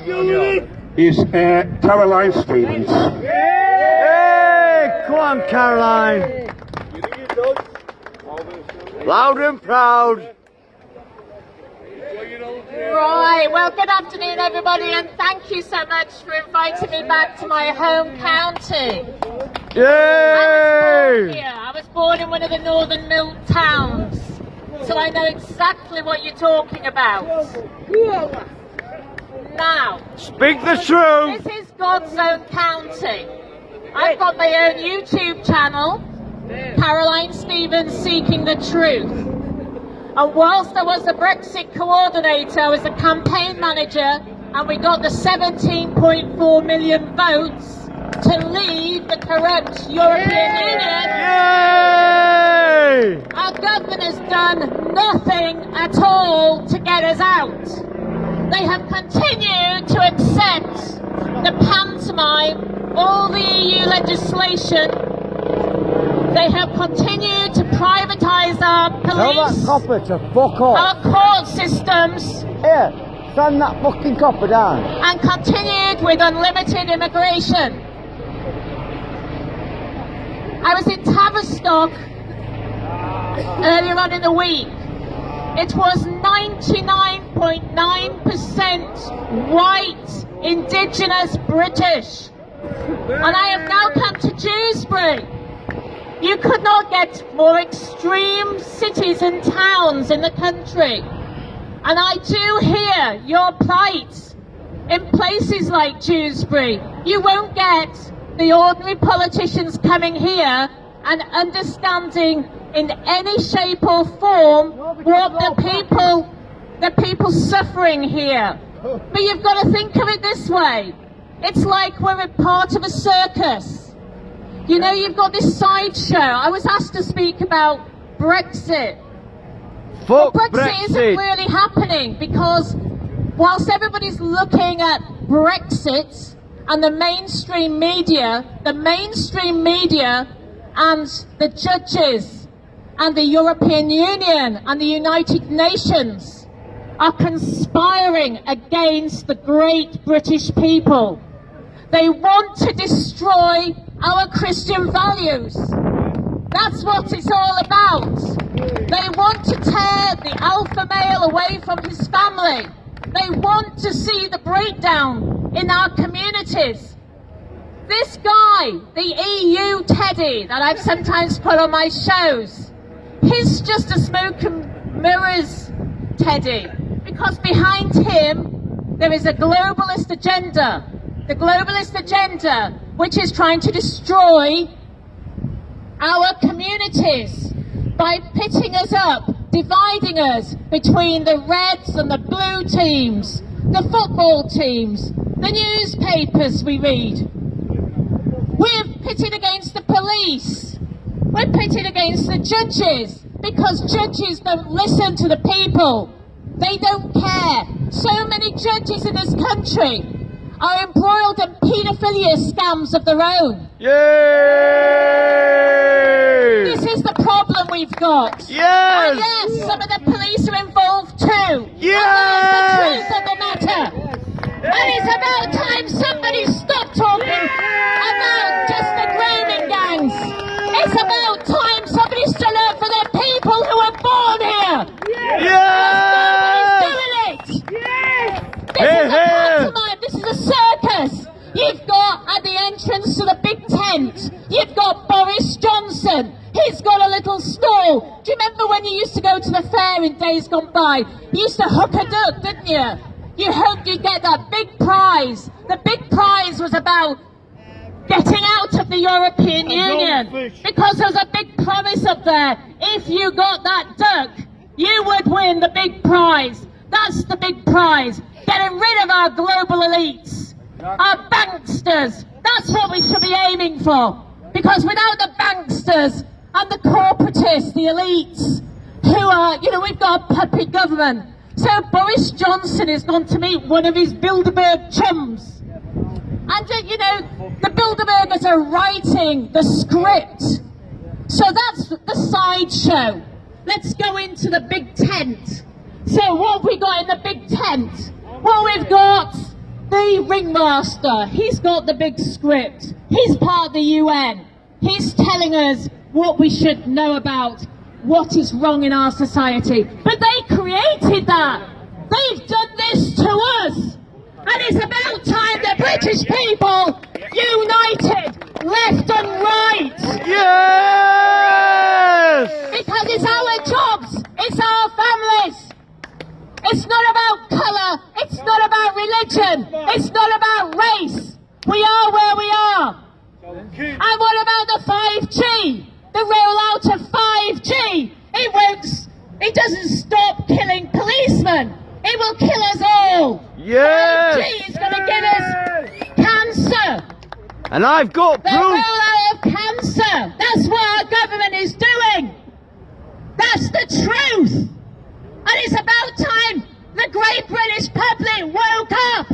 is Caroline Stevens. Hey, come on, Caroline. Loud and proud. Right, well, good afternoon, everybody, and thank you so much for inviting me back to my home county. Yay! I was born in one of the northern mill towns, so I know exactly what you're talking about. Now, Speak the truth. this is God's own county. I've got my own YouTube channel, Caroline Stevens Seeking the Truth. And whilst I was the Brexit coordinator, I was the campaign manager, and we got the 17.4 million votes to leave the corrupt European Union. Yay! Our government's done nothing at all to get us out. They have continued to accept the pantomime, all the EU legislation. They have continued to privatise our Tell that police, copper to fuck off. our court systems, Here, stand that fucking copper down. and continued with unlimited immigration. I was in Tavistock earlier on in the week. It was 99.9% white, indigenous British. And I have now come to Dewsbury. You could not get more extreme cities and towns in the country. And I do hear your plight in places like Dewsbury. You won't get the ordinary politicians coming here and understanding in any shape or form what the people suffering here. But you've got to think of it this way. It's like we're a part of a circus. You know, you've got this sideshow. I was asked to speak about Brexit. Fuck Brexit isn't really happening, because whilst everybody's looking at Brexit and the mainstream media and the judges and the European Union and the United Nations are conspiring against the great British people. They want to destroy our Christian values. That's what it's all about. They want to tear the alpha male away from his family. They want to see the breakdown in our communities. This guy, the EU Teddy that I've sometimes put on my shows, he's just a smoke and mirrors Teddy, because behind him there is a globalist agenda. The globalist agenda, which is trying to destroy our communities by pitting us up, dividing us between the reds and the blue teams, the football teams, the newspapers we read. We're pitted against the police. We're pitted against the judges, because judges don't listen to the people. They don't care. So many judges in this country are embroiled in paedophilia scams of their own. Yay! This is the problem we've got. Yes! And yes, some of the police are involved too. Yes! And there's the truth of the matter. And it's about time somebody stopped talking about just the grooming gangs. It's about time somebody stood up for the people who were born here. Yes! Nobody's doing it. This Hey, is a pantomime. This is a circus. You've got at the entrance to the big tent, you've got Boris Johnson. He's got a little stall. Do you remember when you used to go to the fair in days gone by? You used to hook a duck, didn't you? You hoped you'd get that big prize. The big prize was about getting out of the European Union, because there was a big promise up there. If you got that duck, you would win the big prize. That's the big prize. Getting rid of our global elites, our banksters. That's what we should be aiming for. Because without the banksters and the corporatists, the elites, who are, you know, we've got a puppet government. So Boris Johnson is going to meet one of his Bilderberg chums. And, you know, the Bilderbergers are writing the script. So that's the sideshow. Let's go into the big tent. So what have we got in the big tent? Well, we've got the the ringmaster. He's got the big script. He's part of the UN. He's telling us what we should know about what is wrong in our society. But they created that. They've done this to us. And it's about time the British people united, left and right. Yes! Because it's our jobs, it's our families. It's not about colour, it's not about religion, it's not about race. We are where we are. And what about the 5G? The rollout of 5G. It doesn't stop killing policemen. It will kill us all. Yes! 5G is going to give us cancer. And I've got The proof. rollout of cancer. That's what our government is doing. That's the truth. And it's about time the great British public woke up.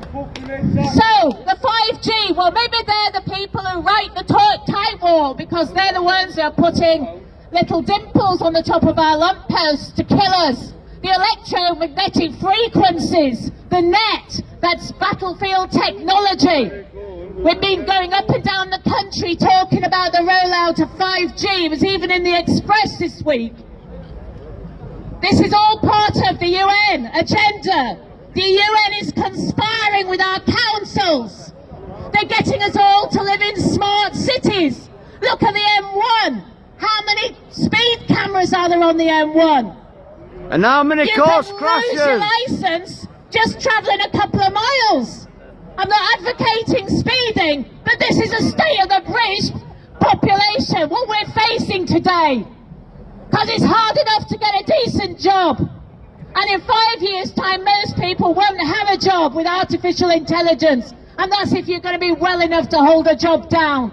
So, the 5G, well, maybe they're the people who write the time war, because they're the ones who are putting little dimples on the top of our lampposts to kill us. The electromagnetic frequencies, the net, that's battlefield technology. We've been going up and down the country talking about the rollout of 5G. It was even in the Express this week. This is all part of the UN agenda. The UN is conspiring with our councils. They're getting us all to live in smart cities. Look at the M1. How many speed cameras are there on the M1? And how many You cars can lose crashes? your licence just travelling a couple of miles. I'm not advocating speeding, but this is a state of the British population, what we're facing today. Because it's hard enough to get a decent job. And in 5 years' time, most people won't have a job with artificial intelligence. And that's if you're going to be well enough to hold a job down.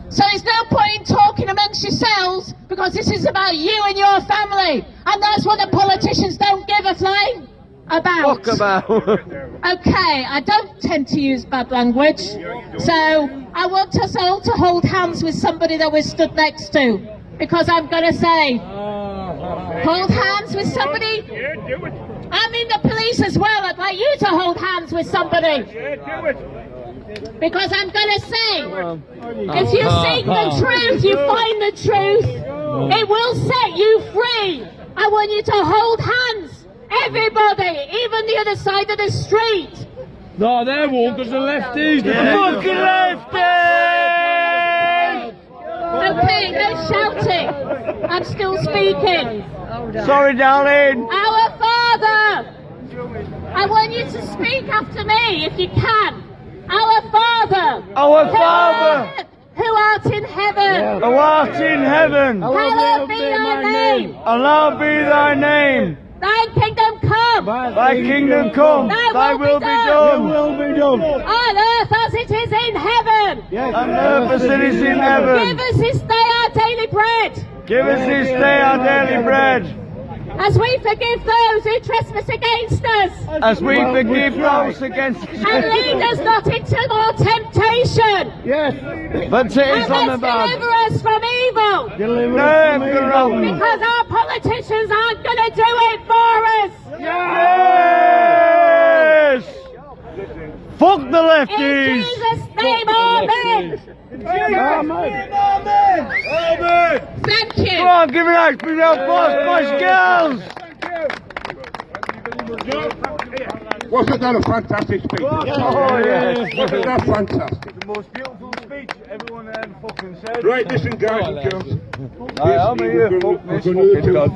So there's no point in talking amongst yourselves, because this is about you and your family. And that's what the politicians don't give a flying about. Talk about. Okay, I don't tend to use bad language. So I want us all to hold hands with somebody that we're stood next to. Because I'm going to say, hold hands with somebody. I'm in the police as well. I'd like you to hold hands with somebody. Because I'm going to say, if you seek the truth, you find the truth. It will set you free. I want you to hold hands. Everybody, even the other side of the street. No, they won't, because the lefties. Fucking lefties! Okay, no shouting. I'm still speaking. Sorry, darling. Our Father. I want you to speak after me, if you can. Our Father. Our Father, Who art in heaven. who art in heaven, Hallowed be thy name. hallowed be thy name. Thy kingdom come. Thy kingdom come, thy will be done. On earth as it is in heaven. On earth as it is in Give heaven. us this day our daily bread. Give us this day our daily bread, As we forgive those who trespass against us. as we forgive those against us. And lead us not into more temptation. But it And is on the let's bad. deliver us from evil. Because our politicians aren't going to do it for us. Yes! Fuck the In lefties! Jesus' name, amen. Thank you. Come on, give it up, big old boss, boys, girls! Wasn't that a fantastic speech? Oh, yes. Wasn't that fantastic? The most beautiful speech everyone ever fucking said. Right, listen, guys and girls. I'm here, fuck this fucking